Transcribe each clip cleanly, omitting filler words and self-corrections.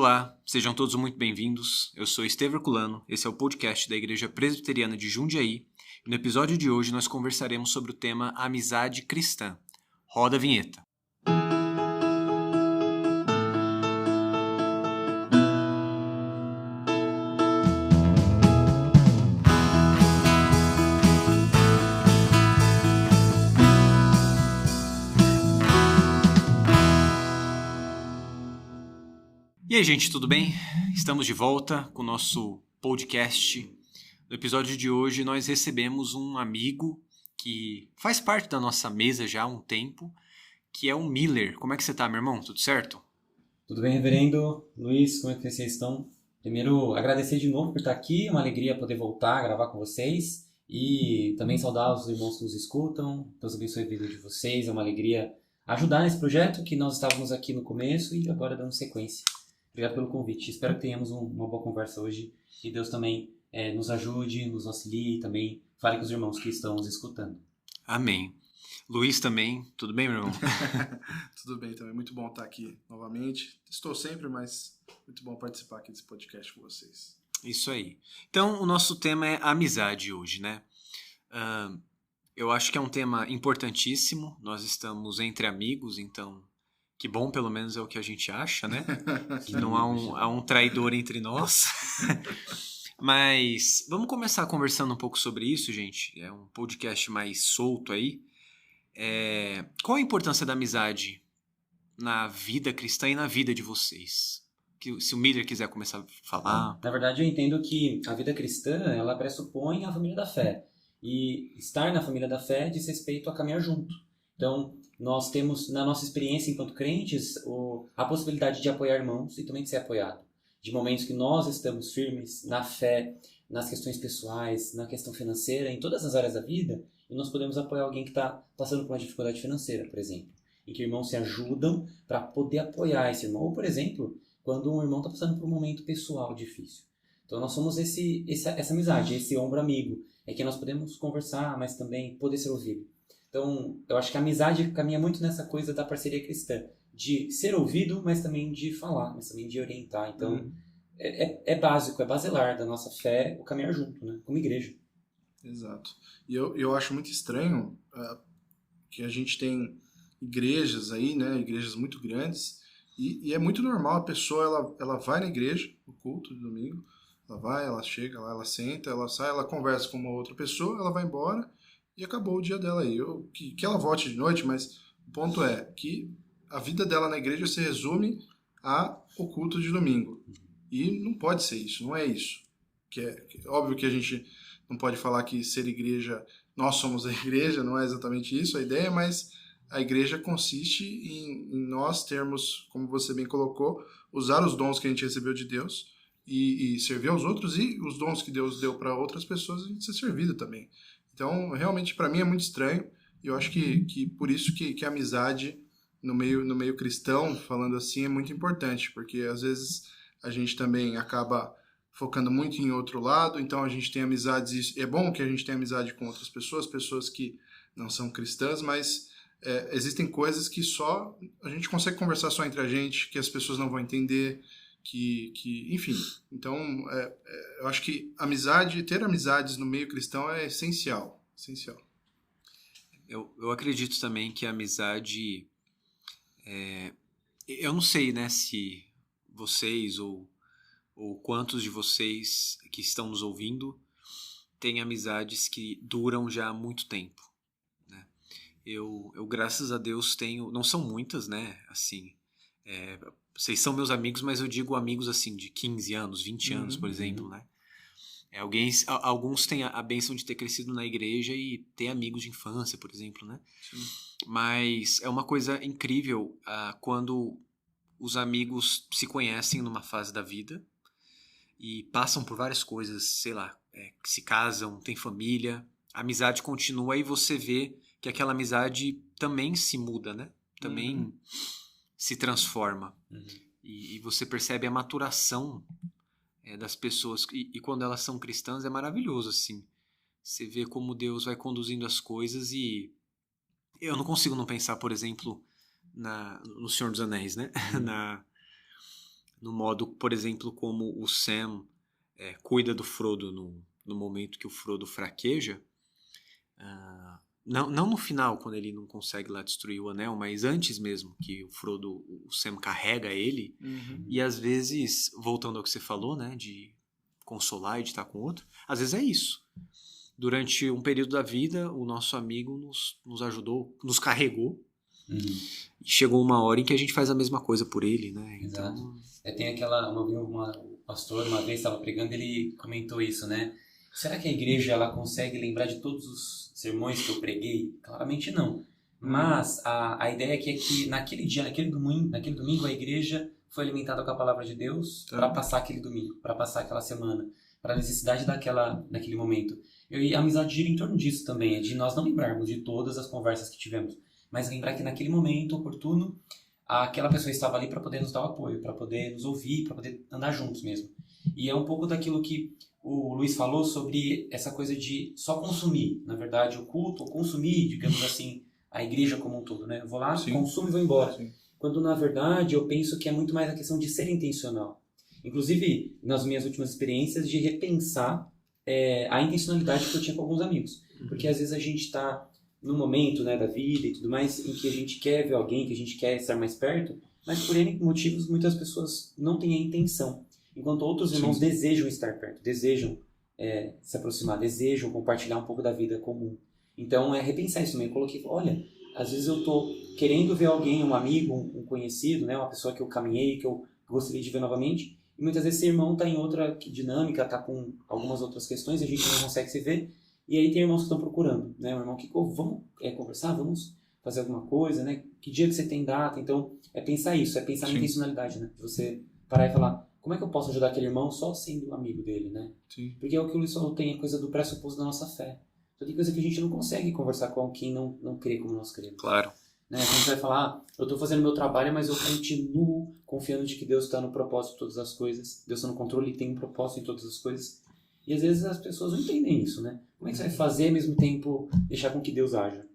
Olá, sejam todos muito bem-vindos. Eu sou Estevão Herculano, esse é o podcast da Igreja Presbiteriana de Jundiaí. E no episódio de hoje nós conversaremos sobre o tema amizade cristã. Roda a vinheta. E aí, gente, tudo bem? Estamos de volta com o nosso podcast. No episódio de hoje, nós recebemos um amigo que faz parte da nossa mesa já há um tempo, que é o Miller. Como é que você tá, meu irmão? Tudo certo? Tudo bem, reverendo Luiz? Como é que vocês estão? Primeiro, agradecer de novo por estar aqui, uma alegria poder voltar a gravar com vocês e também saudar os irmãos que nos escutam. Deus abençoe a vida de vocês, é uma alegria ajudar nesse projeto que nós estávamos aqui no começo e agora dando sequência. Obrigado pelo convite. Espero que tenhamos uma boa conversa hoje e Deus também nos ajude, nos auxilie e também fale com os irmãos que estão nos escutando. Amém. Luiz também, tudo bem, meu irmão? Tudo bem também, muito bom estar aqui novamente. Estou sempre, mas muito bom participar aqui desse podcast com vocês. Isso aí. Então, o nosso tema é amizade hoje, né? Eu acho que é um tema importantíssimo. Nós estamos entre amigos, então... Que bom, pelo menos é o que a gente acha, né? Que não há um traidor entre nós. Mas vamos começar conversando um pouco sobre isso, gente. É um podcast mais solto aí. Qual a importância da amizade na vida cristã e na vida de vocês? Se o Miller quiser começar a falar. Na verdade, eu entendo que a vida cristã, ela pressupõe a família da fé. E estar na família da fé diz respeito a caminhar junto. Então, nós temos, na nossa experiência enquanto crentes, a possibilidade de apoiar irmãos e também de ser apoiado. De momentos que nós estamos firmes na fé, nas questões pessoais, na questão financeira, em todas as áreas da vida, e nós podemos apoiar alguém que está passando por uma dificuldade financeira, por exemplo. Em que irmãos se ajudam para poder apoiar esse irmão. Ou, por exemplo, quando um irmão está passando por um momento pessoal difícil. Então, nós somos essa amizade, esse ombro amigo. É que nós podemos conversar, mas também poder ser ouvido. Então, eu acho que a amizade caminha muito nessa coisa da parceria cristã, de ser ouvido, mas também de falar, mas também de orientar. Então, é básico, é basilar da nossa fé o caminhar junto, né? Como igreja. Exato. E eu acho muito estranho que a gente tem igrejas aí, né? Igrejas muito grandes, e é muito normal a pessoa, ela vai na igreja, no culto de domingo, ela vai, ela chega lá, ela senta, ela sai, ela conversa com uma outra pessoa, ela vai embora, e acabou o dia dela aí. Que ela volte de noite, mas o ponto é que a vida dela na igreja se resume ao culto de domingo. E não pode ser isso, não é isso. Óbvio que a gente não pode falar que ser igreja, nós somos a igreja, não é exatamente isso a ideia, mas a igreja consiste em nós termos, como você bem colocou, usar os dons que a gente recebeu de Deus e servir aos outros, e os dons que Deus deu para outras pessoas a gente ser servido também. Então, realmente, para mim é muito estranho, e eu acho que por isso que a amizade no meio cristão, falando assim, é muito importante, porque às vezes a gente também acaba focando muito em outro lado, então a gente tem amizades, é bom que a gente tenha amizade com outras pessoas que não são cristãs, mas existem coisas que só a gente consegue conversar só entre a gente, que as pessoas não vão entender, enfim, então eu acho que ter amizades no meio cristão é essencial. Eu acredito também que a amizade, eu não sei, né, se vocês ou quantos de vocês que estão nos ouvindo têm amizades que duram já há muito tempo, né? Eu graças a Deus tenho, não são muitas, né, assim, vocês são meus amigos, mas eu digo amigos assim de 15 anos, 20 anos, por exemplo, né? Alguns têm a bênção de ter crescido na igreja e ter amigos de infância, por exemplo, né? Sim. Mas é uma coisa incrível quando os amigos se conhecem numa fase da vida e passam por várias coisas, sei lá, se casam, têm família, a amizade continua e você vê que aquela amizade também se muda, né? Também se transforma. E você percebe a maturação das pessoas. E quando elas são cristãs é maravilhoso, assim. Você vê como Deus vai conduzindo as coisas e eu não consigo não pensar, por exemplo, no Senhor dos Anéis, né? no modo, por exemplo, como o Sam cuida do Frodo no momento que o Frodo fraqueja. Não no final, quando ele não consegue lá destruir o anel, mas antes mesmo, que o Sam carrega ele, e às vezes, voltando ao que você falou, né, de consolar e de estar com o outro, às vezes é isso. Durante um período da vida, o nosso amigo nos ajudou, nos carregou, e chegou uma hora em que a gente faz a mesma coisa por ele, né? Exato. Então, Tem o pastor uma vez estava pregando, ele comentou isso, né? Será que a igreja ela consegue lembrar de todos os sermões que eu preguei? Claramente não. Mas a ideia aqui é que naquele dia, naquele domingo, a igreja foi alimentada com a palavra de Deus para passar aquele domingo, para passar aquela semana, para a necessidade daquele momento. E a amizade gira em torno disso também, é de nós não lembrarmos de todas as conversas que tivemos, mas lembrar que naquele momento oportuno, aquela pessoa estava ali para poder nos dar o apoio, para poder nos ouvir, para poder andar juntos mesmo. E é um pouco daquilo que o Luiz falou sobre essa coisa de só consumir, na verdade, o culto, ou consumir, digamos assim, a igreja como um todo, né? Eu vou lá, consumo e vou embora. Sim. Quando, na verdade, eu penso que é muito mais a questão de ser intencional. Inclusive, nas minhas últimas experiências, de repensar a intencionalidade que eu tinha com alguns amigos. Porque, às vezes, a gente está num momento, né, da vida e tudo mais, em que a gente quer ver alguém, que a gente quer estar mais perto, mas por N motivos, muitas pessoas não têm a intenção. Enquanto outros irmãos desejam estar perto, desejam se aproximar, desejam compartilhar um pouco da vida comum. Então, repensar isso também. Eu coloquei, olha, às vezes eu estou querendo ver alguém, um amigo, um conhecido, né, uma pessoa que eu caminhei, que eu gostaria de ver novamente, e muitas vezes esse irmão está em outra dinâmica, está com algumas outras questões, a gente não consegue se ver, e aí tem irmãos que estão procurando, né, um irmão que, vamos conversar, vamos fazer alguma coisa, né, que dia que você tem data, então, pensar isso, pensar na intencionalidade, né, de você parar e falar, como é que eu posso ajudar aquele irmão só sendo amigo dele, né? Sim. Porque é o que o Luiz falou, tem a coisa do pressuposto da nossa fé. Então tem coisa que a gente não consegue conversar com quem não crê como nós cremos. Claro. Né? Quando você vai falar, eu estou fazendo meu trabalho, mas eu continuo confiando de que Deus está no propósito de todas as coisas. Deus está no controle e tem um propósito em todas as coisas. E às vezes as pessoas não entendem isso, né? Como é que você vai fazer ao mesmo tempo deixar com que Deus haja?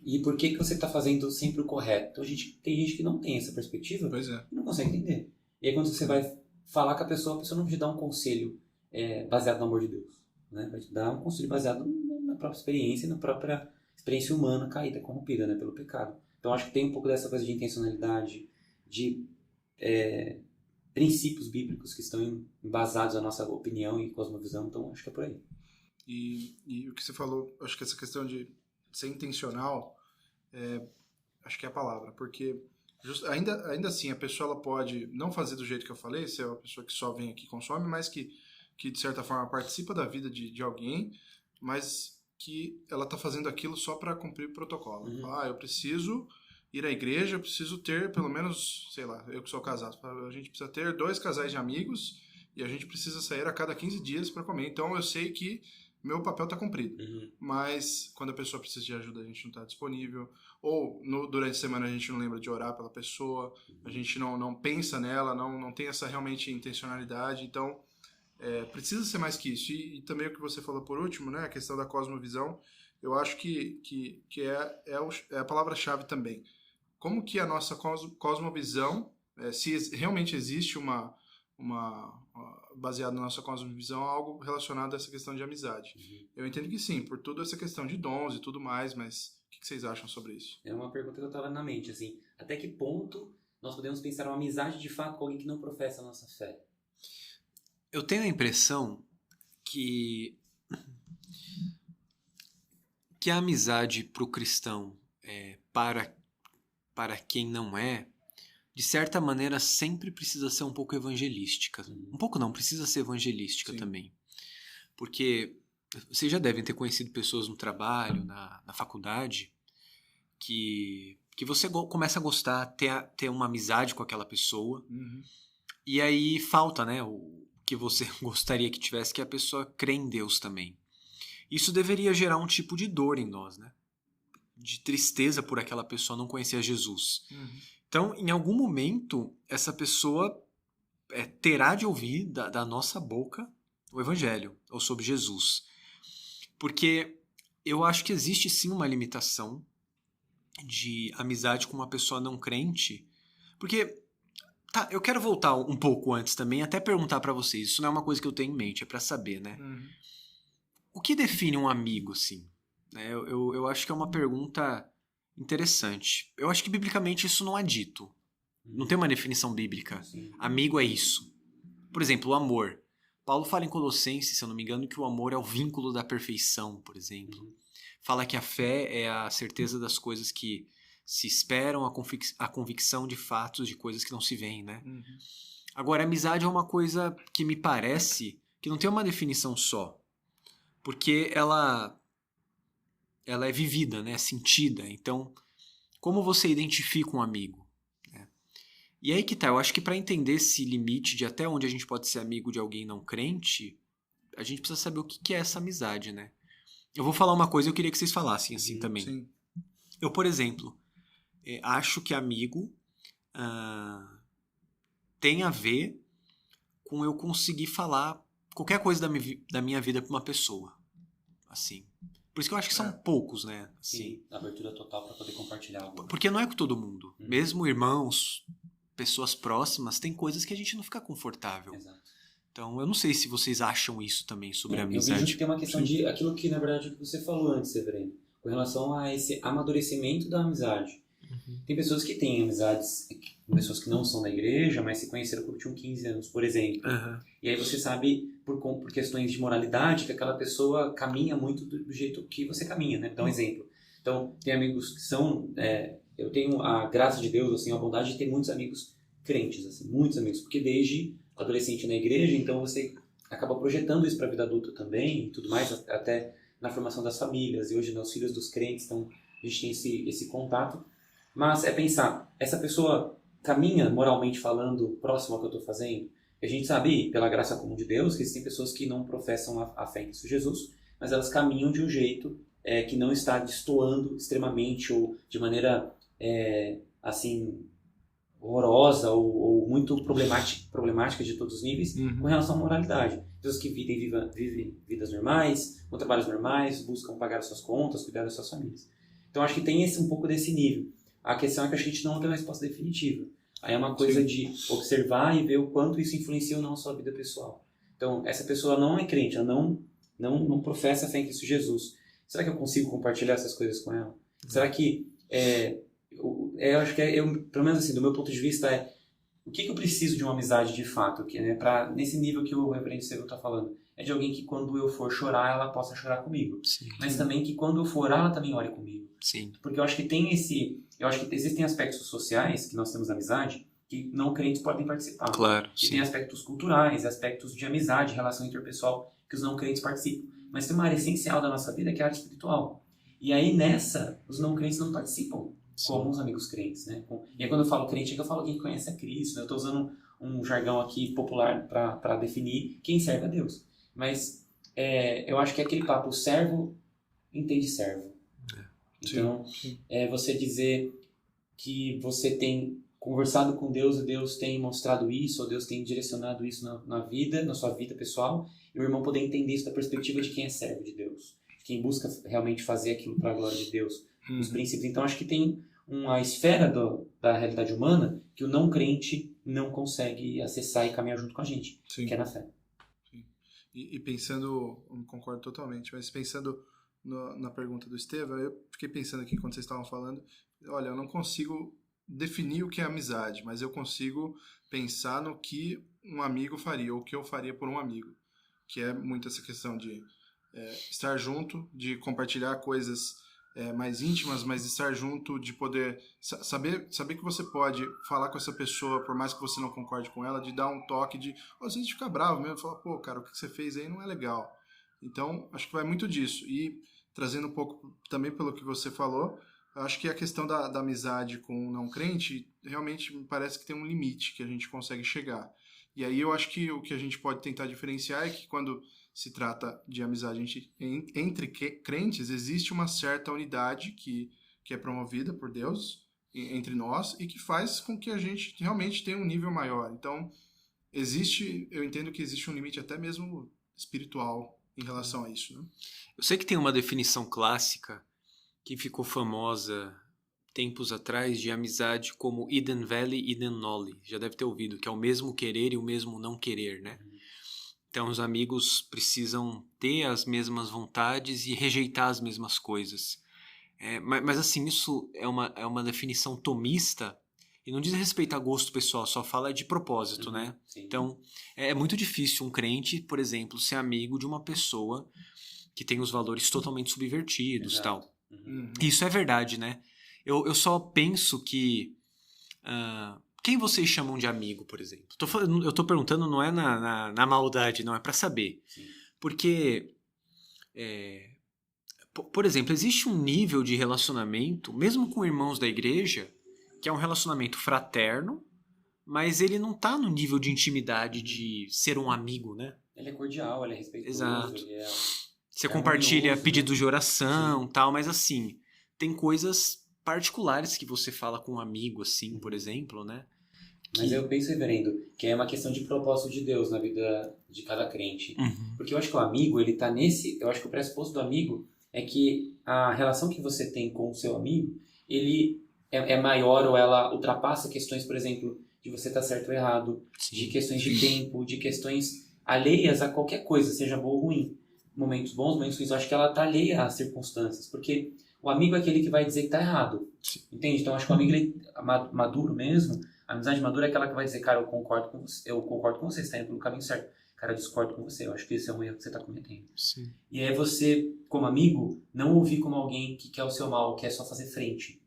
E por que você está fazendo sempre o correto? Então tem gente que não tem essa perspectiva e não consegue entender. E aí quando você vai falar com a pessoa não te dá um conselho baseado no amor de Deus, né? Vai te dar um conselho baseado na própria experiência, na própria experiência humana caída, corrompida, né, pelo pecado. Então acho que tem um pouco dessa coisa de intencionalidade, de princípios bíblicos que estão embasados na nossa opinião e cosmovisão, então acho que é por aí. E o que você falou, acho que essa questão de ser intencional, acho que é a palavra, porque ainda assim, a pessoa ela pode não fazer do jeito que eu falei, ser uma pessoa que só vem aqui e consome, mas que de certa forma participa da vida de alguém, mas que ela está fazendo aquilo só para cumprir o protocolo. Eu preciso ir à igreja, eu preciso ter pelo menos, sei lá, eu que sou casado, a gente precisa ter 2 casais de amigos e a gente precisa sair a cada 15 dias para comer. Então eu sei que meu papel está cumprido. Mas quando a pessoa precisa de ajuda, a gente não está disponível. Ou durante a semana a gente não lembra de orar pela pessoa, a gente não pensa nela, não tem essa realmente intencionalidade. Então, precisa ser mais que isso. E também o que você falou por último, né, a questão da cosmovisão, eu acho que é a palavra-chave também. Como que a nossa cosmovisão, se realmente existe uma baseado na nossa cosmovisão, algo relacionado a essa questão de amizade. Eu entendo que sim, por toda essa questão de dons e tudo mais, mas o que vocês acham sobre isso? É uma pergunta que eu estava na mente, assim, até que ponto nós podemos pensar uma amizade de fato com alguém que não professa a nossa fé? Eu tenho a impressão que a amizade para o cristão, para quem não é, de certa maneira, sempre precisa ser um pouco evangelística. Um pouco não, precisa ser evangelística também. Porque vocês já devem ter conhecido pessoas no trabalho, na faculdade, que você começa a gostar, ter uma amizade com aquela pessoa, e aí falta, né, o que você gostaria que tivesse, que a pessoa crê em Deus também. Isso deveria gerar um tipo de dor em nós, né? De tristeza por aquela pessoa não conhecer Jesus. Então, em algum momento, essa pessoa terá de ouvir da nossa boca o Evangelho, ou sobre Jesus. Porque eu acho que existe sim uma limitação de amizade com uma pessoa não crente, porque Tá, eu quero voltar um pouco antes também, até perguntar pra vocês. Isso não é uma coisa que eu tenho em mente, é pra saber, né? Uhum. O que define um amigo, assim? Né, eu acho que é uma pergunta interessante. Eu acho que biblicamente isso não é dito. Não tem uma definição bíblica. Sim. Amigo é isso. Por exemplo, o amor. Paulo fala em Colossenses, se eu não me engano, que o amor é o vínculo da perfeição, por exemplo. Uhum. Fala que a fé é a certeza das coisas que se esperam, a convicção de fatos de coisas que não se veem, né? Uhum. Agora, a amizade é uma coisa que me parece que não tem uma definição só. Porque ela é vivida, né? Sentida. Então, como você identifica um amigo? Né? E aí que tá, eu acho que para entender esse limite de até onde a gente pode ser amigo de alguém não crente, a gente precisa saber o que é essa amizade, né? Eu vou falar uma coisa e eu queria que vocês falassem assim também. Sim. Eu, por exemplo, acho que amigo tem a ver com eu conseguir falar qualquer coisa da minha vida pra uma pessoa. Assim. Por isso que eu acho que são poucos, né? Assim. Sim, abertura total para poder compartilhar algo. Porque não é com todo mundo. Mesmo irmãos, pessoas próximas, tem coisas que a gente não fica confortável. Exato. Então, eu não sei se vocês acham isso também sobre a Eu amizade. vejo que tem uma questão de aquilo que, na verdade, você falou antes, Severino, com relação a esse amadurecimento da amizade. Tem pessoas que têm amizades com pessoas que não são da igreja, mas se conheceram quando tinham 15 anos, por exemplo. E aí você sabe, por questões de moralidade, que aquela pessoa caminha muito do jeito que você caminha, né? Vou dar um exemplo. Então, tem amigos que são... eu tenho a graça de Deus, assim, a bondade de ter muitos amigos crentes, assim, muitos amigos, porque desde adolescente na igreja, então você acaba projetando isso para a vida adulta também, e tudo mais, até na formação das famílias, e hoje nos filhos dos crentes, então a gente tem esse contato. Mas é pensar, essa pessoa caminha moralmente falando próximo ao que eu estou fazendo? A gente sabe, pela graça comum de Deus, que existem pessoas que não professam a fé em Cristo Jesus, mas elas caminham de um jeito que não está destoando extremamente ou de maneira, assim, horrorosa ou muito problemática de todos os níveis com relação à moralidade. Pessoas que vivem vidas normais, com trabalhos normais, buscam pagar as suas contas, cuidar das suas famílias. Então acho que tem um pouco desse nível. A questão é que a gente não tem uma resposta definitiva. Aí é uma coisa de observar e ver o quanto isso influencia ou não a sua vida pessoal. Então, essa pessoa não é crente, ela não professa a fé em Cristo Jesus. Será que eu consigo compartilhar essas coisas com ela? Será que... eu acho que pelo menos assim, do meu ponto de vista, o que eu preciso de uma amizade de fato? Nesse nível que o reverendo Severo está falando. É de alguém que quando eu for chorar, ela possa chorar comigo. Sim. Mas também que quando eu for orar, ela também ore comigo. Sim. Porque eu acho que eu acho que existem aspectos sociais que nós temos na amizade que não crentes podem participar. Claro. E tem aspectos culturais, aspectos de amizade, relação interpessoal que os não crentes participam. Mas tem uma área essencial da nossa vida que é a área espiritual. E aí nessa, os não crentes não participam como os amigos crentes, né? E aí quando eu falo crente, é que eu falo alguém que conhece a Cristo, né? Eu estou usando um jargão aqui popular para definir quem serve a Deus. Mas eu acho que é aquele papo, o servo entende servo. Então, você dizer que você tem conversado com Deus e Deus tem mostrado isso, ou Deus tem direcionado isso na vida, na sua vida pessoal, e o irmão poder entender isso da perspectiva de quem é servo de Deus, de quem busca realmente fazer aquilo para a glória de Deus, os princípios. Então, acho que tem uma esfera da realidade humana que o não crente não consegue acessar e caminhar junto com a gente, que é na fé. Sim. E pensando, eu concordo totalmente, mas pensando na pergunta do Estevão, eu fiquei pensando aqui quando vocês estavam falando, olha, eu não consigo definir o que é amizade, mas eu consigo pensar no que um amigo faria, ou o que eu faria por um amigo, que é muito essa questão de estar junto, de compartilhar coisas mais íntimas, mas estar junto, de poder saber que você pode falar com essa pessoa, por mais que você não concorde com ela, de dar um toque de, às vezes fica bravo mesmo, falar, pô, cara, o que você fez aí não é legal. Então, acho que vai muito disso. E trazendo um pouco também pelo que você falou, acho que a questão da amizade com o não crente, realmente me parece que tem um limite que a gente consegue chegar. E aí eu acho que o que a gente pode tentar diferenciar é que quando se trata de amizade entre crentes, existe uma certa unidade que é promovida por Deus entre nós e que faz com que a gente realmente tenha um nível maior. Então, eu entendo que existe um limite até mesmo espiritual em relação a isso, né? Eu sei que tem uma definição clássica que ficou famosa tempos atrás de amizade como Eden Valley e Eden Nolly. Já deve ter ouvido, que é o mesmo querer e o mesmo não querer, né? Então os amigos precisam ter as mesmas vontades e rejeitar as mesmas coisas. Mas assim, isso é uma definição tomista e não diz respeito a gosto pessoal, só fala de propósito, né? Sim. Então é muito difícil um crente, por exemplo, ser amigo de uma pessoa que tem os valores totalmente subvertidos e Exato. tal. Uhum. Isso é verdade, né? Eu só penso que... quem vocês chamam de amigo, por exemplo? Eu tô perguntando, não é na maldade, não, é pra saber. Sim. Porque, por exemplo, existe um nível de relacionamento, mesmo com irmãos da igreja, que é um relacionamento fraterno, mas ele não tá no nível de intimidade de ser um amigo, né? Ele é cordial, ele é respeitoso, Exato. ele é... Você É compartilha harmonioso, pedidos de né? oração, tal, mas assim, tem coisas particulares que você fala com um amigo, assim, por exemplo, né? Mas eu penso, reverendo, que é uma questão de propósito de Deus na vida de cada crente. Uhum. Porque eu acho que o amigo, ele tá nesse... Eu acho que o pressuposto do amigo é que a relação que você tem com o seu amigo, ele é maior ou ela ultrapassa questões, por exemplo, de você estar certo ou errado, Sim. de questões de tempo, de questões alheias a qualquer coisa, seja boa ou ruim. Momentos bons, momentos ruins, eu acho que ela tá alheia às circunstâncias, porque o amigo é aquele que vai dizer que tá errado, entende? Então, eu acho que o amigo ele, maduro mesmo, a amizade madura é aquela que vai dizer, cara, eu concordo com você, você está indo pelo caminho certo, cara, eu discordo com você, eu acho que esse é um erro que você tá cometendo. Sim. E aí você, como amigo, não ouvir como alguém que quer o seu mal, quer só fazer frente.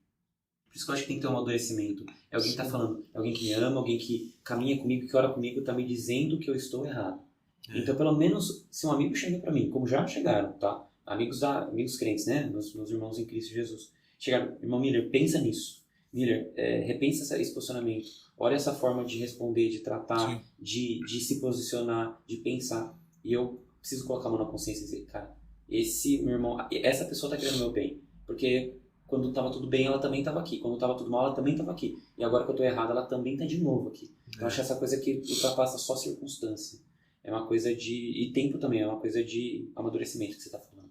Por isso que eu acho que tem que ter um amadurecimento. É alguém que tá falando, é alguém que me ama, alguém que caminha comigo, que ora comigo, tá me dizendo que eu estou errado. Então, pelo menos, se um amigo chega pra mim, como já chegaram, tá? Amigos crentes, né? Meus irmãos em Cristo Jesus. Chegaram, irmão Miller, pensa nisso. Miller, repensa esse posicionamento. Olha essa forma de responder, de tratar, de se posicionar, de pensar. E eu preciso colocar a mão na consciência e dizer, cara, esse meu irmão, essa pessoa tá querendo meu bem. Porque quando tava tudo bem, ela também tava aqui. Quando tava tudo mal, ela também tava aqui. E agora que eu tô errado, ela também tá de novo aqui. Então, eu acho essa coisa que ultrapassa só circunstância. É uma coisa de... E tempo também, é uma coisa de amadurecimento que você está falando.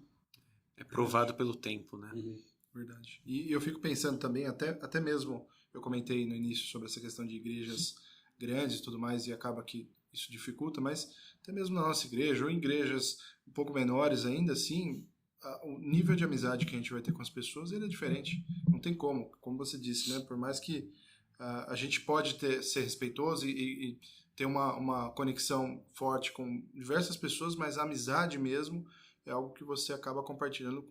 É provado pelo tempo, né? Uhum. Verdade. E eu fico pensando também, até mesmo, eu comentei no início sobre essa questão de igrejas grandes e tudo mais, e acaba que isso dificulta, mas até mesmo na nossa igreja, ou em igrejas um pouco menores ainda, assim, o nível de amizade que a gente vai ter com as pessoas, ele é diferente. Não tem como você disse, né? Por mais que a gente pode ser respeitoso e ter uma conexão forte com diversas pessoas, mas a amizade mesmo é algo que você acaba compartilhando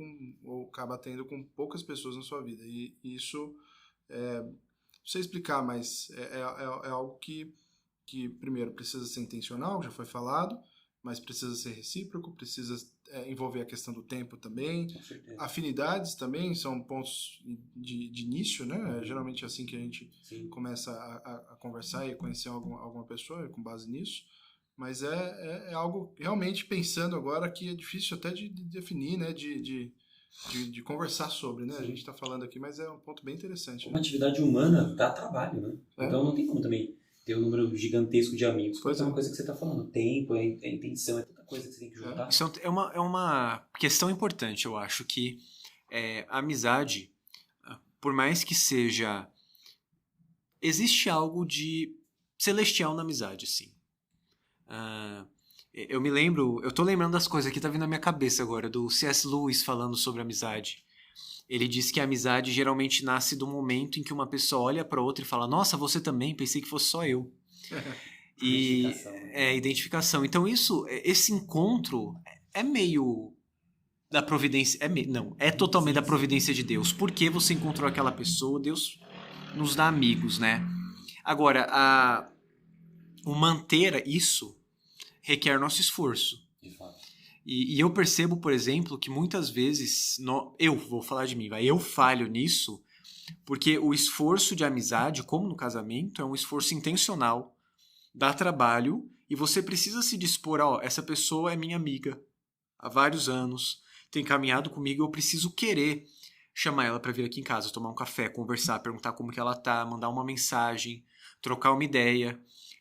ou acaba tendo com poucas pessoas na sua vida. E isso, não sei explicar, mas é algo que, primeiro, precisa ser intencional, já foi falado, mas precisa ser recíproco, precisa envolver a questão do tempo também. Afinidades também são pontos de início, né? É geralmente assim que a gente começa a conversar e conhecer alguma pessoa com base nisso. Mas é algo, realmente, pensando agora, que é difícil até de definir, né? De conversar sobre, né? A gente está falando aqui, mas é um ponto bem interessante. Uma atividade humana dá trabalho, né? Então não tem como também ter um número gigantesco de amigos. Pois é uma coisa que você está falando. Tempo, é intenção, é tanta coisa que você tem que juntar. Isso é uma questão importante, eu acho, que a amizade, por mais que seja... Existe algo de celestial na amizade, assim. Eu me lembro... Eu tô lembrando das coisas aqui, tá vindo na minha cabeça agora, do C.S. Lewis falando sobre amizade. Ele diz que a amizade geralmente nasce do momento em que uma pessoa olha para outra e fala: nossa, você também? Pensei que fosse só eu. Identificação. Então esse encontro é meio da providência... é totalmente da providência de Deus. Porque você encontrou aquela pessoa, Deus nos dá amigos, né? Agora, o manter isso requer nosso esforço. De fato. E eu percebo, por exemplo, que muitas vezes... eu vou falar de mim, eu falho nisso, porque o esforço de amizade, como no casamento, é um esforço intencional, dá trabalho, e você precisa se dispor essa pessoa é minha amiga há vários anos, tem caminhado comigo, eu preciso querer chamar ela para vir aqui em casa, tomar um café, conversar, perguntar como que ela tá, mandar uma mensagem, trocar uma ideia.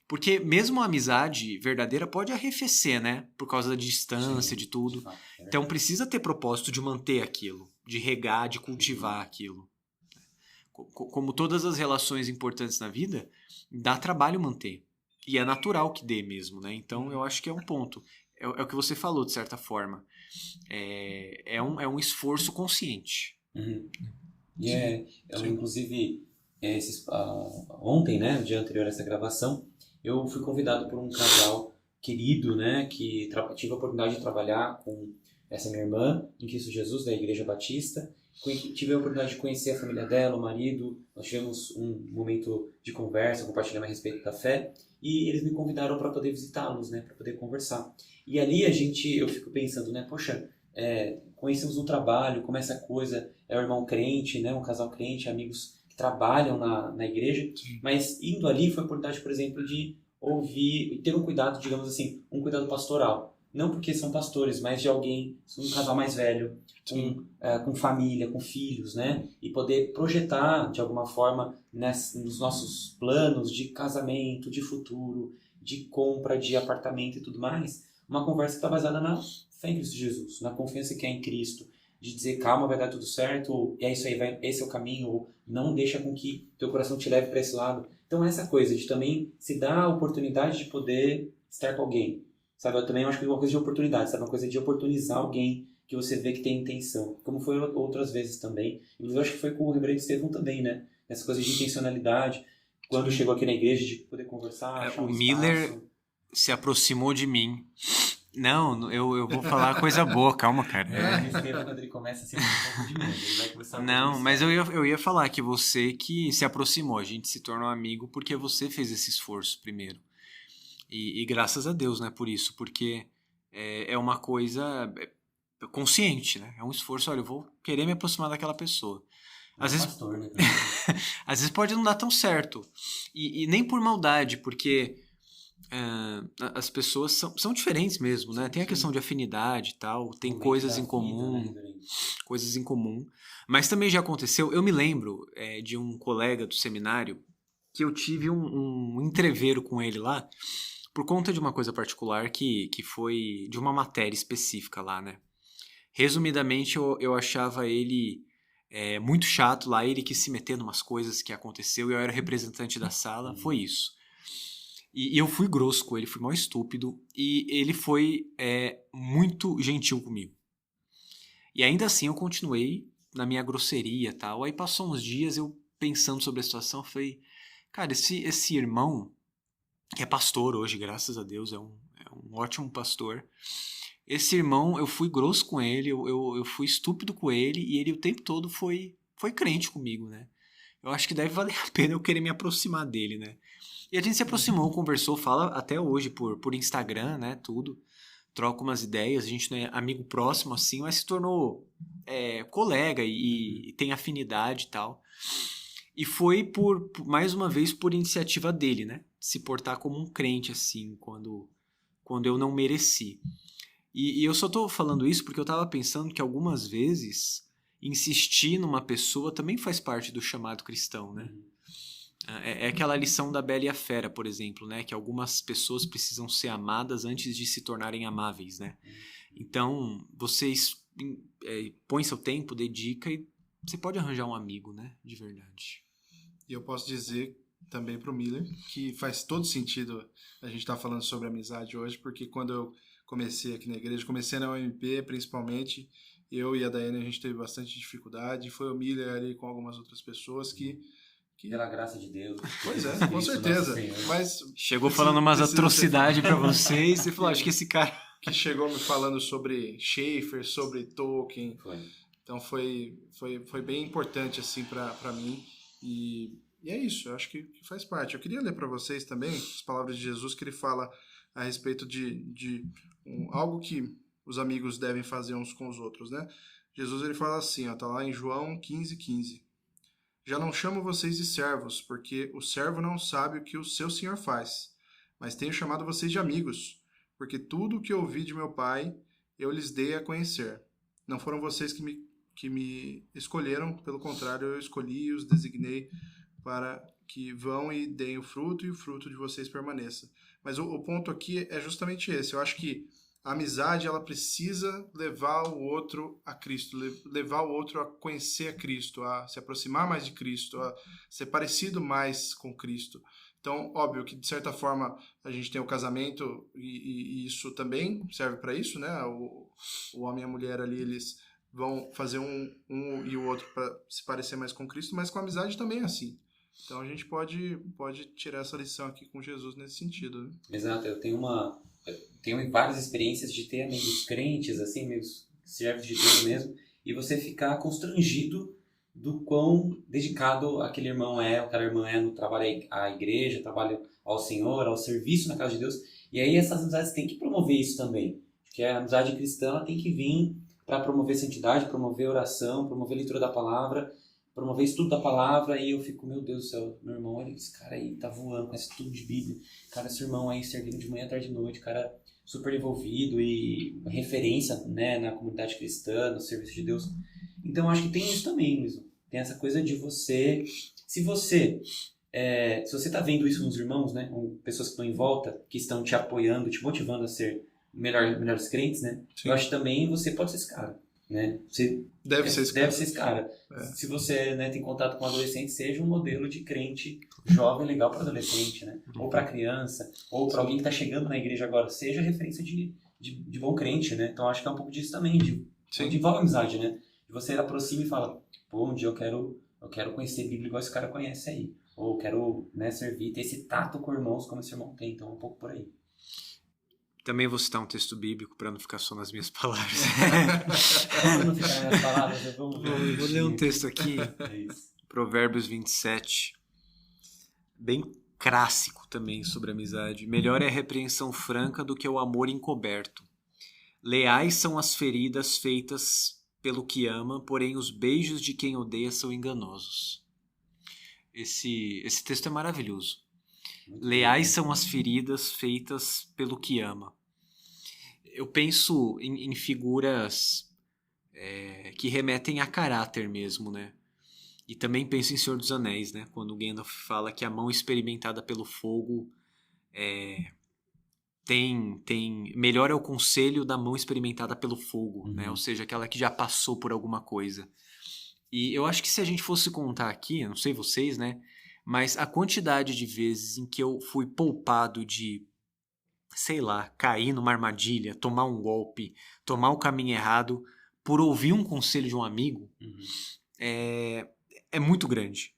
Porque mesmo a amizade verdadeira pode arrefecer, né? Por causa da distância, de tudo. Então precisa ter propósito de manter aquilo, de regar, de cultivar aquilo. Como todas as relações importantes na vida, dá trabalho manter. E é natural que dê mesmo, né? Então eu acho que é um ponto. É o que você falou, de certa forma. É um esforço consciente. Uhum. E inclusive, ontem, né, no dia anterior a essa gravação, eu fui convidado por um casal querido, né, que tive a oportunidade de trabalhar com essa minha irmã, em Cristo Jesus, da Igreja Batista. Tive a oportunidade de conhecer a família dela, o marido. Nós tivemos um momento de conversa, compartilhando a respeito da fé. E eles me convidaram para poder visitá-los, né, para poder conversar. E ali eu fico pensando, né, poxa, conhecemos no trabalho, como essa coisa, é o irmão crente, né, um casal crente, amigos que trabalham na igreja. Sim. Mas indo ali foi a oportunidade, por exemplo, de ouvir e ter um cuidado, digamos assim, um cuidado pastoral. Não porque são pastores, mas de alguém, um casal mais velho, com família, com filhos, né? E poder projetar, de alguma forma, nos nossos planos de casamento, de futuro, de compra de apartamento e tudo mais, uma conversa que está baseada na fé em Cristo Jesus, na confiança que é em Cristo, de dizer, calma, vai dar tudo certo, ou é isso aí, esse é o caminho, ou não deixa com que teu coração te leve para esse lado. Então, essa coisa de também se dar a oportunidade de poder estar com alguém. Sabe, eu também acho que é uma coisa de oportunidade, sabe? Uma coisa de oportunizar alguém que você vê que tem intenção. Como foi outras vezes também. Inclusive, eu acho que foi com o Reverendo Estevão também, né? Essa coisa de intencionalidade. Quando chegou aqui na igreja, de poder conversar, achar um Miller espaço. Se aproximou de mim. Não, eu vou falar coisa boa, calma, cara. O Estevão, quando ele começa assim, um pouco de medo. Ele vai começar a Não, mas eu ia falar que você que se aproximou, a gente se tornou amigo porque você fez esse esforço primeiro. E graças a Deus, né, por isso, porque é uma coisa consciente, né? É um esforço, olha, eu vou querer me aproximar daquela pessoa. Às vezes, pastor, né? às vezes pode não dar tão certo. E nem por maldade, porque as pessoas são diferentes mesmo, né? Tem a questão de afinidade e tal, tem coisas em comum, vida, né? coisas em comum. Mas também já aconteceu, eu me lembro de um colega do seminário que eu tive um entrevero com ele lá, por conta de uma coisa particular que foi de uma matéria específica lá, né? Resumidamente, eu achava ele muito chato lá, ele quis se meter em umas coisas que aconteceu e eu era representante da sala, foi isso. E eu fui grosso com ele, fui mal estúpido, e ele foi muito gentil comigo. E ainda assim eu continuei na minha grosseria e tal. Aí passou uns dias, eu pensando sobre a situação, falei, cara, esse irmão, que é pastor hoje, graças a Deus, é um ótimo pastor. Esse irmão, eu fui grosso com ele, eu fui estúpido com ele, e ele o tempo todo foi crente comigo, né? Eu acho que deve valer a pena eu querer me aproximar dele, né? E a gente se aproximou, conversou, fala até hoje por Instagram, né, tudo. Troca umas ideias, a gente não é amigo próximo assim, mas se tornou colega e tem afinidade e tal. E foi mais uma vez por iniciativa dele, né? Se portar como um crente assim, quando eu não mereci. E eu só tô falando isso porque eu tava pensando que algumas vezes insistir numa pessoa também faz parte do chamado cristão, né? É aquela lição da Bela e a Fera, por exemplo, né? Que algumas pessoas precisam ser amadas antes de se tornarem amáveis, né? Então, vocês põem seu tempo, dedica e você pode arranjar um amigo, né? De verdade. E eu posso dizer também pro Miller que faz todo sentido a gente estar falando sobre amizade hoje, porque quando eu comecei aqui na igreja, comecei na UMP principalmente, eu e a Daiane a gente teve bastante dificuldade, foi o Miller ali com algumas outras pessoas que pela graça de Deus. Pois é, com certeza. Mas chegou falando umas atrocidades pra vocês e falou, acho que esse cara... Que chegou me falando sobre Schaeffer, sobre Tolkien. Foi. Então foi bem importante assim para mim. E é isso, eu acho que faz parte. Eu queria ler para vocês também as palavras de Jesus que ele fala a respeito de algo que os amigos devem fazer uns com os outros, né? Jesus ele fala assim, ó, tá lá em João 15:15. Já não chamo vocês de servos, porque o servo não sabe o que o seu senhor faz, mas tenho chamado vocês de amigos, porque tudo o que ouvi de meu Pai eu lhes dei a conhecer. Não foram vocês que me escolheram, pelo contrário, eu escolhi e os designei para que vão e deem o fruto e o fruto de vocês permaneça. Mas o ponto aqui é justamente esse. Eu acho que a amizade ela precisa levar o outro a Cristo, levar o outro a conhecer a Cristo, a se aproximar mais de Cristo, a ser parecido mais com Cristo. Então, óbvio que, de certa forma, a gente tem o casamento e isso também serve para isso, né? O homem e a mulher ali, eles vão fazer um e o outro para se parecer mais com Cristo, mas com a amizade também é assim. Então, a gente pode tirar essa lição aqui com Jesus nesse sentido, né? Exato, eu tenho várias experiências de ter amigos crentes, assim, amigos servos de Deus mesmo, e você ficar constrangido do quão dedicado aquele irmão é, aquela irmã é no trabalho à igreja, trabalho ao Senhor, ao serviço na casa de Deus. E aí essas amizades têm que promover isso também. Porque a amizade cristã ela tem que vir para promover santidade, promover oração, promover leitura da palavra, promover estudo da palavra. E eu fico, meu Deus do céu, meu irmão, olha esse cara aí, tá voando com esse estudo de Bíblia. Cara, esse irmão aí servindo de manhã, tarde e noite, cara super envolvido e referência, né, na comunidade cristã, no serviço de Deus. Então acho que tem isso também, Luiz. Tem essa coisa de você... Se você está vendo isso nos irmãos, né? Com pessoas que estão em volta, que estão te apoiando, te motivando a ser melhores crentes, né? Sim. Eu acho que também você pode ser esse cara, né? Você deve ser esse cara. Se você, né, tem contato com um adolescente, seja um modelo de crente jovem legal para adolescente, né? Ou para criança, ou para alguém que está chegando na igreja agora. Seja referência de bom crente, né? Então acho que é um pouco disso também, de envolve amizade, né? E você aproxima e fala... Pô, um dia eu quero conhecer a Bíblia igual esse cara conhece aí. Ou eu quero, né, servir, ter esse tato com irmãos como esse irmão tem. Então, um pouco por aí. Também vou citar um texto bíblico para não ficar só nas minhas palavras. Para não ficar nas minhas palavras, eu vou ler um texto aqui. É isso. Provérbios 27. Bem clássico também sobre amizade. Melhor é a repreensão franca do que o amor encoberto. Leais são as feridas feitas pelo que ama, porém os beijos de quem odeia são enganosos. Esse texto é maravilhoso. Leais são as feridas feitas pelo que ama. Eu penso em figuras que remetem a caráter mesmo, né? E também penso em Senhor dos Anéis, né? Quando Gandalf fala que a mão experimentada pelo fogo melhor é o conselho da mão experimentada pelo fogo, né? Ou seja, aquela que já passou por alguma coisa. E eu acho que se a gente fosse contar aqui, eu não sei vocês, né? Mas a quantidade de vezes em que eu fui poupado de, sei lá, cair numa armadilha, tomar um golpe, tomar o caminho errado, por ouvir um conselho de um amigo, é muito grande.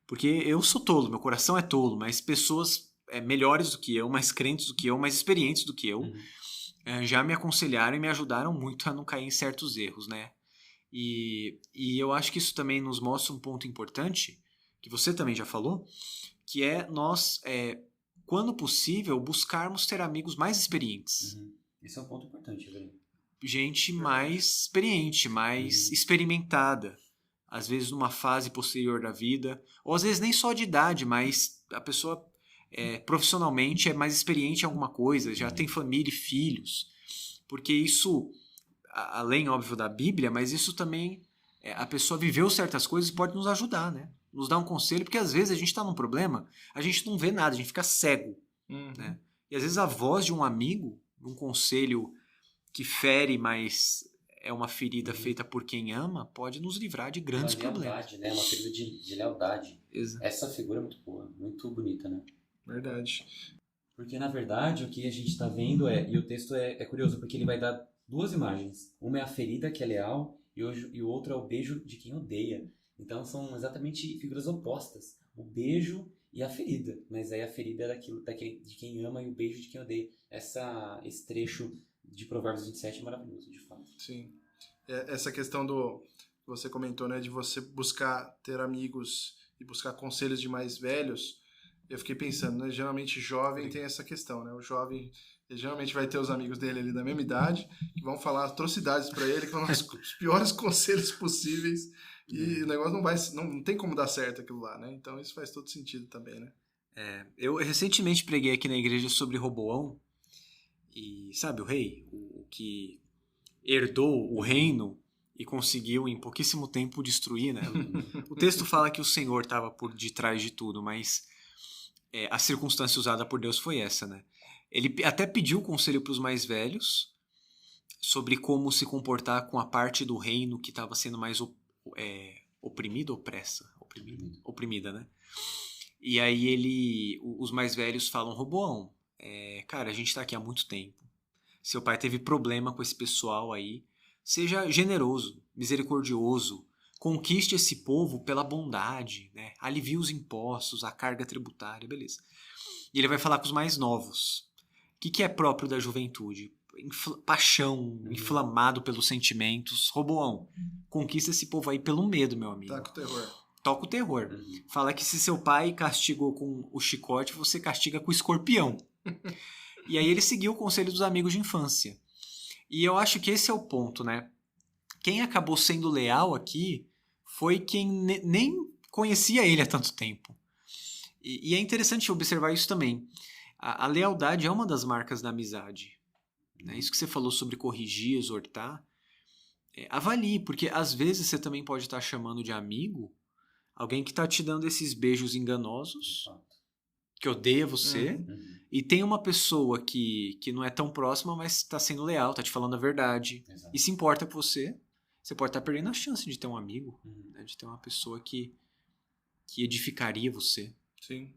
Porque eu sou tolo, meu coração é tolo, mas pessoas... melhores do que eu, mais crentes do que eu, mais experientes do que eu, já me aconselharam e me ajudaram muito a não cair em certos erros, né? E eu acho que isso também nos mostra um ponto importante, que você também já falou, que é nós, quando possível, buscarmos ter amigos mais experientes. Esse é um ponto importante, velho. Gente mais experiente, mais experimentada. Às vezes numa fase posterior da vida, ou às vezes nem só de idade, mas a pessoa... profissionalmente é mais experiente em alguma coisa, já tem família e filhos, porque isso, além, óbvio, da Bíblia, mas isso também, a pessoa viveu certas coisas e pode nos ajudar, né? Nos dar um conselho, porque às vezes a gente está num problema, a gente não vê nada, a gente fica cego, né? E às vezes a voz de um amigo, um conselho que fere, mas é uma ferida feita por quem ama, pode nos livrar de grandes problemas. Né? Uma ferida de lealdade. Exato. Essa figura é muito boa, muito bonita, né? Verdade. Porque, na verdade, o que a gente está vendo e o texto é curioso, porque ele vai dar duas imagens. Uma é a ferida, que é leal, e o outro é o beijo de quem odeia. Então, são exatamente figuras opostas. O beijo e a ferida. Mas aí a ferida é de quem ama e o beijo de quem odeia. Esse trecho de Provérbios 27 é maravilhoso, de fato. Sim. Essa questão que você comentou, né, de você buscar ter amigos e buscar conselhos de mais velhos, eu fiquei pensando, né, geralmente jovem tem essa questão, né, o jovem ele geralmente vai ter os amigos dele ali da mesma idade, que vão falar atrocidades para ele, que vão dar os piores conselhos possíveis, e o negócio não tem como dar certo aquilo lá, né, então isso faz todo sentido também, né. Eu recentemente preguei aqui na igreja sobre Roboão, e sabe o rei, o que herdou o reino e conseguiu em pouquíssimo tempo destruir, né? O texto fala que o Senhor estava por detrás de tudo, mas a circunstância usada por Deus foi essa, né? Ele até pediu conselho para os mais velhos, sobre como se comportar com a parte do reino que estava sendo mais oprimida, oprimida, né? E aí os mais velhos falam, Roboão, cara, a gente tá aqui há muito tempo. Seu pai teve problema com esse pessoal aí. Seja generoso, misericordioso, conquiste esse povo pela bondade, né? Alivie os impostos, a carga tributária, beleza. E ele vai falar com os mais novos. O que é próprio da juventude? Paixão, inflamado pelos sentimentos. Roboão, conquista esse povo aí pelo medo, meu amigo. Toca o terror. Toca o terror. Fala que se seu pai castigou com o chicote, você castiga com o escorpião. E aí ele seguiu o conselho dos amigos de infância. E eu acho que esse é o ponto, né? Quem acabou sendo leal aqui foi quem nem conhecia ele há tanto tempo. E é interessante observar isso também. A lealdade é uma das marcas da amizade. Né? Isso que você falou sobre corrigir, exortar. Avalie, porque às vezes você também pode estar chamando de amigo alguém que está te dando esses beijos enganosos, que odeia você, e tem uma pessoa que não é tão próxima, mas está sendo leal, está te falando a verdade, e se importa com você. Você pode estar perdendo a chance de ter um amigo, né? De ter uma pessoa que edificaria você. Sim.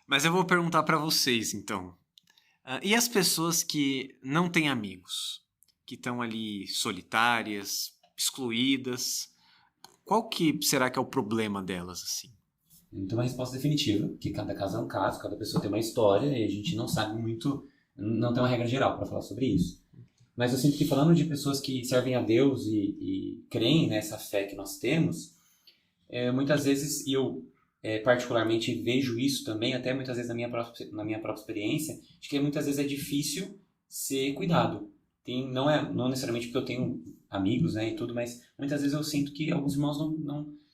Mas eu vou perguntar para vocês, então. E as pessoas que não têm amigos? Que estão ali solitárias, excluídas? Qual que será que é o problema delas, assim? Não tem uma resposta definitiva, porque cada caso é um caso, cada pessoa tem uma história e a gente não sabe muito, não tem uma regra geral para falar sobre isso. Mas eu sinto que falando de pessoas que servem a Deus e creem nessa fé que nós temos, muitas vezes, e eu particularmente vejo isso também, até muitas vezes na minha própria experiência, de que muitas vezes é difícil ser cuidado. Não necessariamente porque eu tenho amigos, né, e tudo, mas muitas vezes eu sinto que alguns irmãos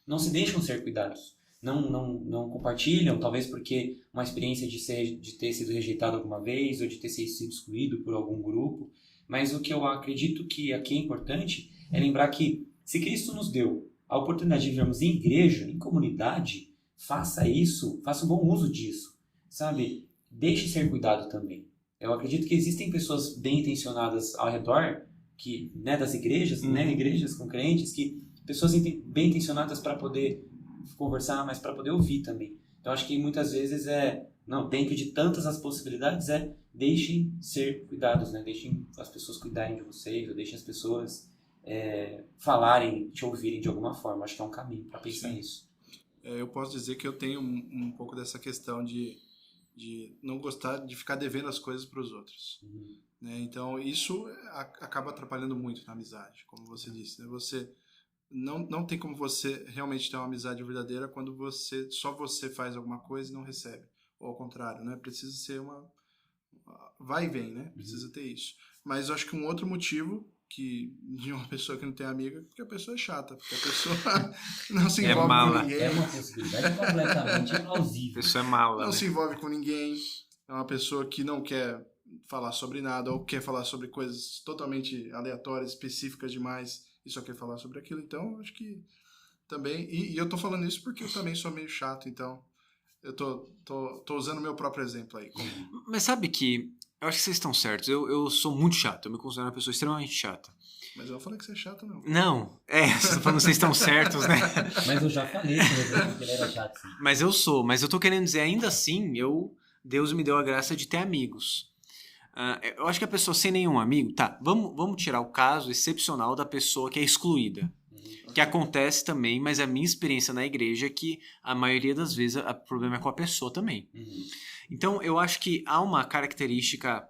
não se deixam ser cuidados. Não compartilham, talvez porque uma experiência de ter sido rejeitado alguma vez ou de ter sido excluído por algum grupo. Mas o que eu acredito que aqui é importante é lembrar que se Cristo nos deu a oportunidade de vivermos em igreja, em comunidade, faça um bom uso disso, sabe? Deixe ser cuidado também. Eu acredito que existem pessoas bem intencionadas ao redor das igrejas, né, igrejas com crentes, pessoas bem intencionadas para poder conversar, mas para poder ouvir também. Então acho que muitas vezes dentro de tantas as possibilidades deixem ser cuidados, né? Deixem as pessoas cuidarem de vocês, ou deixem as pessoas falarem, te ouvirem de alguma forma. Acho que é um caminho para pensar nisso. Eu posso dizer que eu tenho um pouco dessa questão de não gostar de ficar devendo as coisas para os outros. Né? Então isso acaba atrapalhando muito na amizade, como você disse. Né? Você não tem como você realmente ter uma amizade verdadeira quando só você faz alguma coisa e não recebe. Ou ao contrário, né? Precisa ser vai e vem, né? Precisa ter isso. Mas eu acho que um outro motivo de uma pessoa que não tem amiga é porque a pessoa é chata, porque a pessoa não se envolve com ninguém. É uma possibilidade completamente plausível. A pessoa é mala, Não né? se envolve com ninguém. É uma pessoa que não quer falar sobre nada ou quer falar sobre coisas totalmente aleatórias, específicas demais e só quer falar sobre aquilo. Então, acho que também... E eu tô falando isso porque eu também sou meio chato, então eu tô usando o meu próprio exemplo aí. Mas sabe que eu acho que vocês estão certos. Eu sou muito chato. Eu me considero uma pessoa extremamente chata. Mas eu não falei que você é chato, não. Não. Você tá falando que vocês estão certos, né? Mas eu já falei que ele era chato, sim. Mas eu tô querendo dizer, ainda assim, Deus me deu a graça de ter amigos. Eu acho que a pessoa sem nenhum amigo... Tá, vamos tirar o caso excepcional da pessoa que é excluída. Que acontece também, mas a minha experiência na igreja é que a maioria das vezes o problema é com a pessoa também. Então, eu acho que há uma característica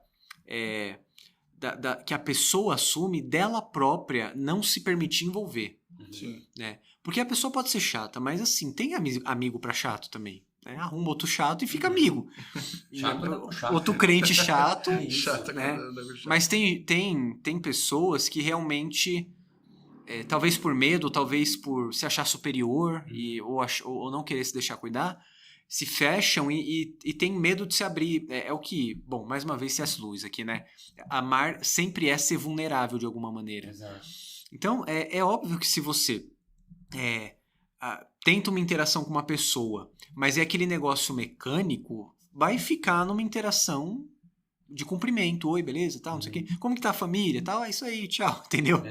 que a pessoa assume dela própria não se permitir envolver. Sim. Né? Porque a pessoa pode ser chata, mas assim, tem amigo pra chato também. Né? Arruma outro chato e fica amigo. Chato. Outro crente chato. Chato, né? Chato. Mas tem pessoas que realmente... talvez por medo, talvez por se achar superior ou não querer se deixar cuidar, se fecham e tem medo de se abrir. É o que, bom, mais uma vez C.S. Lewis aqui, né? Amar sempre é ser vulnerável de alguma maneira. Exato. Então, é óbvio que se você tenta uma interação com uma pessoa, mas é aquele negócio mecânico, vai ficar numa interação de cumprimento. Oi, beleza, tal, não sei o quê. Como que tá a família, tal? É isso aí, tchau, entendeu?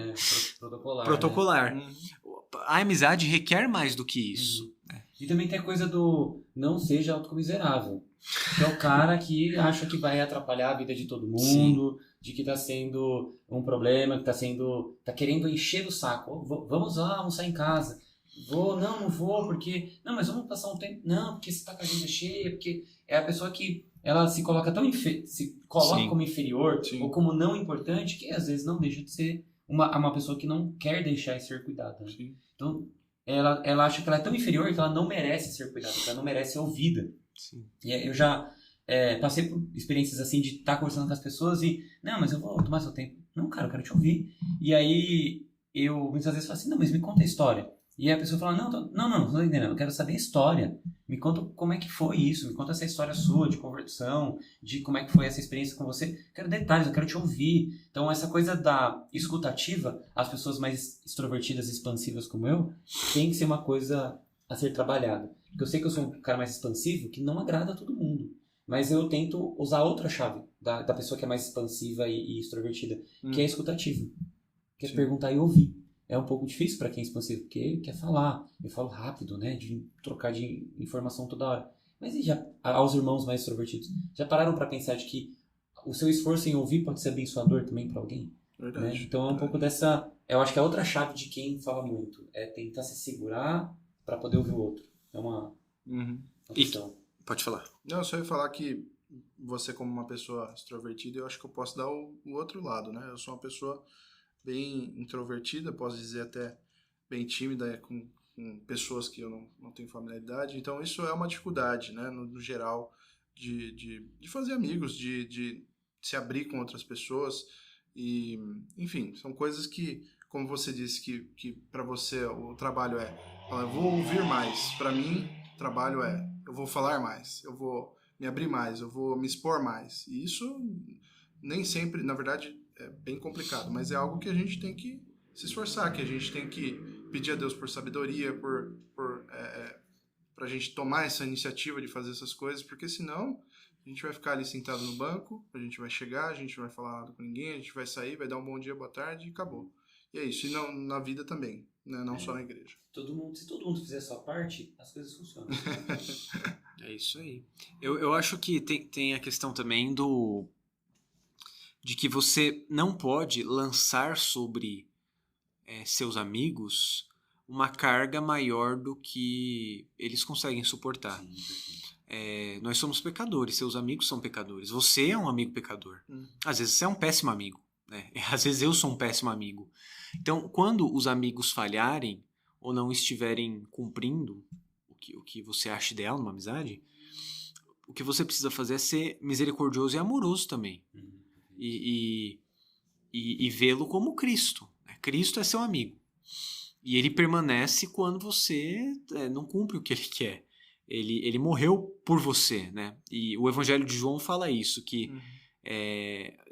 Protocolar. Protocolar. Uhum. A amizade requer mais do que isso. E também tem a coisa do não seja autocomiserável. Que é o cara que acha que vai atrapalhar a vida de todo mundo, de que tá sendo um problema, que tá querendo encher o saco. Vamos lá almoçar em casa. Não vou, porque... Não, mas vamos passar um tempo... Não, porque você tá com a agenda cheia, porque é a pessoa que ela se coloca se coloca Sim. como inferior Sim. ou como não importante, que às vezes não deixa de ser uma pessoa que não quer deixar de ser cuidada. Né? Sim. Então, ela acha que ela é tão inferior que ela não merece ser cuidada, que ela não merece ser ouvida. Sim. E eu já passei por experiências assim de estar conversando com as pessoas e, não, mas eu vou tomar seu tempo. Não, cara, eu quero te ouvir. E aí, eu muitas vezes falo assim, não, mas me conta a história. E a pessoa fala, não tô entendendo, eu quero saber a história. Me conta como é que foi isso, me conta essa história sua de conversão, de como é que foi essa experiência com você. Eu quero detalhes, eu quero te ouvir. Então, essa coisa da escutativa, as pessoas mais extrovertidas e expansivas como eu, tem que ser uma coisa a ser trabalhada. Porque eu sei que eu sou um cara mais expansivo que não agrada a todo mundo. Mas eu tento usar outra chave da pessoa que é mais expansiva e extrovertida, que é a escutativa. Que é Sim. perguntar e ouvir. É um pouco difícil para quem é expansivo, porque quer falar. Eu falo rápido, né? De trocar de informação toda hora. Mas e já, aos irmãos mais extrovertidos, já pararam para pensar de que o seu esforço em ouvir pode ser abençoador também para alguém? Verdade. Né? Então é um pouco dessa... Eu acho que é outra chave de quem fala muito. É tentar se segurar para poder ouvir o outro. É uma questão. Pode falar. Não, eu só ia falar que você, como uma pessoa extrovertida, eu acho que eu posso dar o outro lado, né? Eu sou uma pessoa bem introvertida, posso dizer até bem tímida, com pessoas que eu não tenho familiaridade. Então, isso é uma dificuldade, né? No geral, de fazer amigos, de se abrir com outras pessoas. E, enfim, são coisas que, como você disse, que para você o trabalho eu vou ouvir mais. Para mim, trabalho eu vou falar mais, eu vou me abrir mais, eu vou me expor mais. E isso nem sempre, na verdade, é bem complicado, mas é algo que a gente tem que se esforçar, que a gente tem que pedir a Deus por sabedoria, pra gente tomar essa iniciativa de fazer essas coisas, porque senão a gente vai ficar ali sentado no banco, a gente vai chegar, a gente não vai falar nada com ninguém, a gente vai sair, vai dar um bom dia, boa tarde e acabou. E é isso, e não, na vida também, né? Não só na igreja. Se todo mundo fizer a sua parte, as coisas funcionam. É isso aí. Eu acho que tem a questão também de que você não pode lançar sobre seus amigos uma carga maior do que eles conseguem suportar. Nós somos pecadores, seus amigos são pecadores. Você é um amigo pecador. Às vezes você é um péssimo amigo. Né? Às vezes eu sou um péssimo amigo. Então, quando os amigos falharem ou não estiverem cumprindo o que você acha ideal numa amizade, o que você precisa fazer é ser misericordioso e amoroso também. E vê-lo como Cristo. Cristo é seu amigo. E ele permanece quando você não cumpre o que ele quer. Ele morreu por você. Né? E o Evangelho de João fala isso, que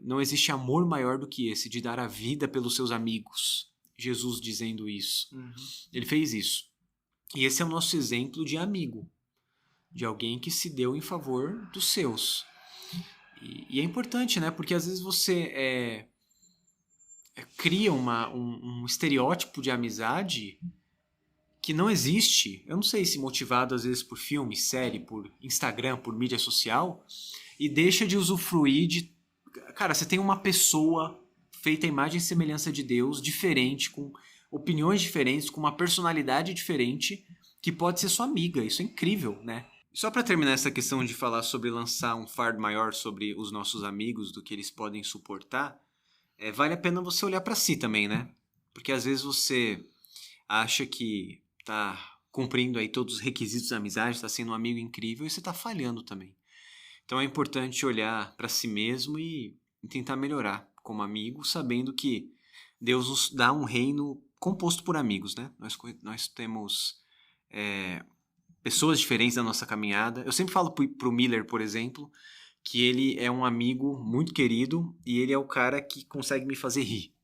não existe amor maior do que esse, de dar a vida pelos seus amigos. Jesus dizendo isso. Ele fez isso. E esse é o nosso exemplo de amigo. De alguém que se deu em favor dos seus. E é importante, né? Porque às vezes você cria um estereótipo de amizade que não existe. Eu não sei se motivado às vezes por filme, série, por Instagram, por mídia social, e deixa de usufruir de... Cara, você tem uma pessoa feita à imagem e semelhança de Deus, diferente, com opiniões diferentes, com uma personalidade diferente, que pode ser sua amiga. Isso é incrível, né? Só para terminar essa questão de falar sobre lançar um fardo maior sobre os nossos amigos, do que eles podem suportar, vale a pena você olhar para si também, né? Porque às vezes você acha que tá cumprindo aí todos os requisitos da amizade, está sendo um amigo incrível e você está falhando também. Então é importante olhar para si mesmo e tentar melhorar como amigo, sabendo que Deus nos dá um reino composto por amigos, né? Nós temos pessoas diferentes na nossa caminhada. Eu sempre falo pro Miller, por exemplo, que ele é um amigo muito querido e ele é o cara que consegue me fazer rir.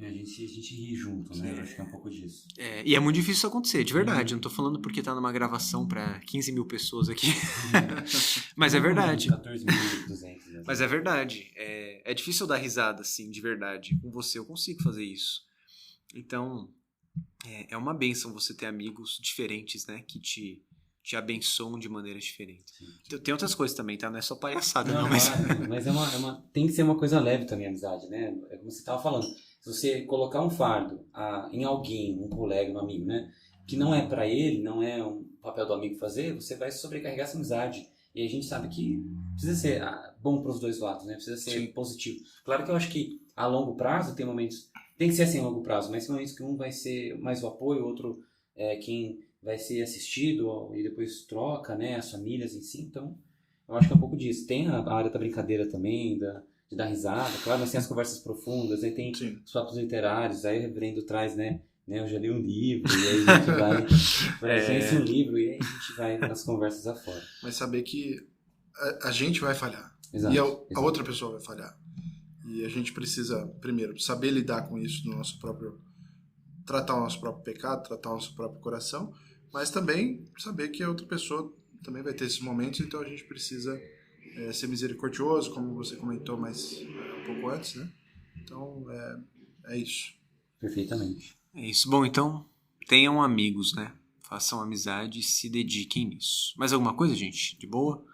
A gente ri junto, né? Eu acho que é um pouco disso. E é muito difícil isso acontecer, de verdade. Eu não tô falando porque tá numa gravação pra 15 mil pessoas aqui. Mas é verdade. 14.200. Né? Mas é verdade. É difícil eu dar risada, assim, de verdade. Com você eu consigo fazer isso. Então, é uma bênção você ter amigos diferentes, né? Que te abençoam de maneiras diferentes. Tem outras coisas também, tá? Não é só palhaçada, não. Mas tem que ser uma coisa leve também a amizade, né? É como você estava falando. Se você colocar um fardo em alguém, um colega, um amigo, né? Que não é para ele, não é um papel do amigo fazer, você vai sobrecarregar essa amizade. E a gente sabe que precisa ser bom para os dois lados, né? Precisa ser positivo. Claro que eu acho que a longo prazo tem momentos... Tem que ser assim a longo prazo, mas tem momentos que um vai ser mais o apoio, o outro quem vai ser assistido e depois troca, né? As famílias em si. Então, eu acho que é um pouco disso. Tem a área da brincadeira também, de dar risada, claro, mas tem as conversas profundas, aí tem os papos literários, aí o reverendo traz, né, eu já li um livro, e aí a gente vai pra agência um livro, e aí a gente vai nas conversas afora. Mas saber que a gente vai falhar, exato, e a outra pessoa vai falhar. E a gente precisa, primeiro, saber lidar com isso no nosso próprio... tratar o nosso próprio pecado, tratar o nosso próprio coração, mas também saber que a outra pessoa também vai ter esses momentos, então a gente precisa ser misericordioso, como você comentou um pouco antes, né? Então, é isso. Perfeitamente. É isso. Bom, então, tenham amigos, né? Façam amizade e se dediquem nisso. Mais alguma coisa, gente? De boa?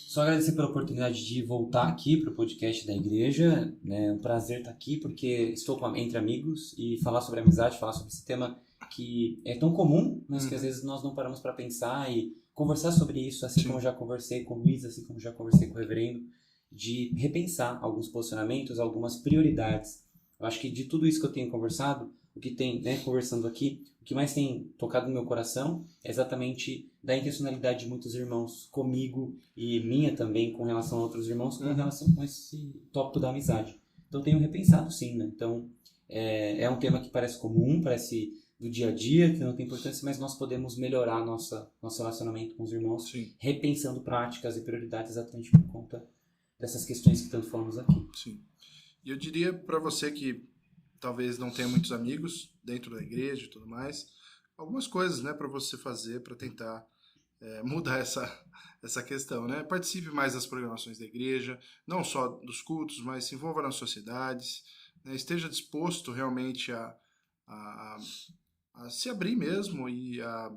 Só agradecer pela oportunidade de voltar aqui para o podcast da igreja. É um prazer estar aqui, porque estou entre amigos e falar sobre amizade, falar sobre esse tema que é tão comum, mas que às vezes nós não paramos para pensar e conversar sobre isso, assim como eu já conversei com o Luiz, assim como já conversei com o reverendo, de repensar alguns posicionamentos, algumas prioridades. Eu acho que de tudo isso que eu tenho conversado, o que tem, né, conversando aqui, o que mais tem tocado no meu coração é exatamente da intencionalidade de muitos irmãos comigo e minha também com relação a outros irmãos com relação com esse tópico da amizade. Então tenho repensado sim, né? Então é um tema que parece comum, parece do dia a dia, que não tem importância, mas nós podemos melhorar nosso relacionamento com os irmãos, repensando práticas e prioridades exatamente por conta dessas questões que tanto falamos aqui. Sim. E eu diria para você que talvez não tenha muitos amigos dentro da igreja e tudo mais, algumas coisas, né, para você fazer para tentar mudar essa questão, né? Participe mais das programações da igreja, não só dos cultos, mas se envolva nas sociedades, né? Esteja disposto realmente a se abrir mesmo e a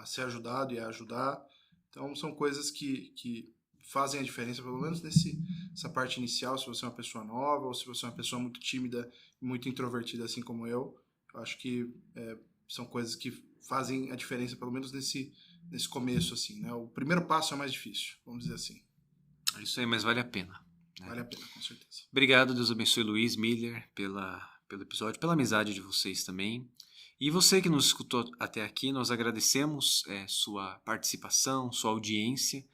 ser ajudado e a ajudar. Então são coisas que fazem a diferença, pelo menos nessa parte inicial, se você é uma pessoa nova ou se você é uma pessoa muito tímida, muito introvertida assim como eu acho que são coisas que fazem a diferença, pelo menos nesse começo, assim, né? O primeiro passo é mais difícil, vamos dizer assim. É isso aí, mas vale a pena. Né? Vale a pena, com certeza. Obrigado, Deus abençoe Luiz Miller pelo episódio, pela amizade de vocês também. E você que nos escutou até aqui, nós agradecemos sua participação, sua audiência.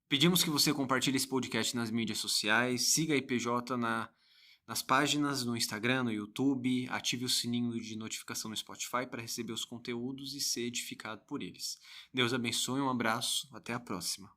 Pedimos que você compartilhe esse podcast nas mídias sociais, siga a IPJ nas páginas no Instagram, no YouTube, ative o sininho de notificação no Spotify para receber os conteúdos e ser edificado por eles. Deus abençoe, um abraço, até a próxima.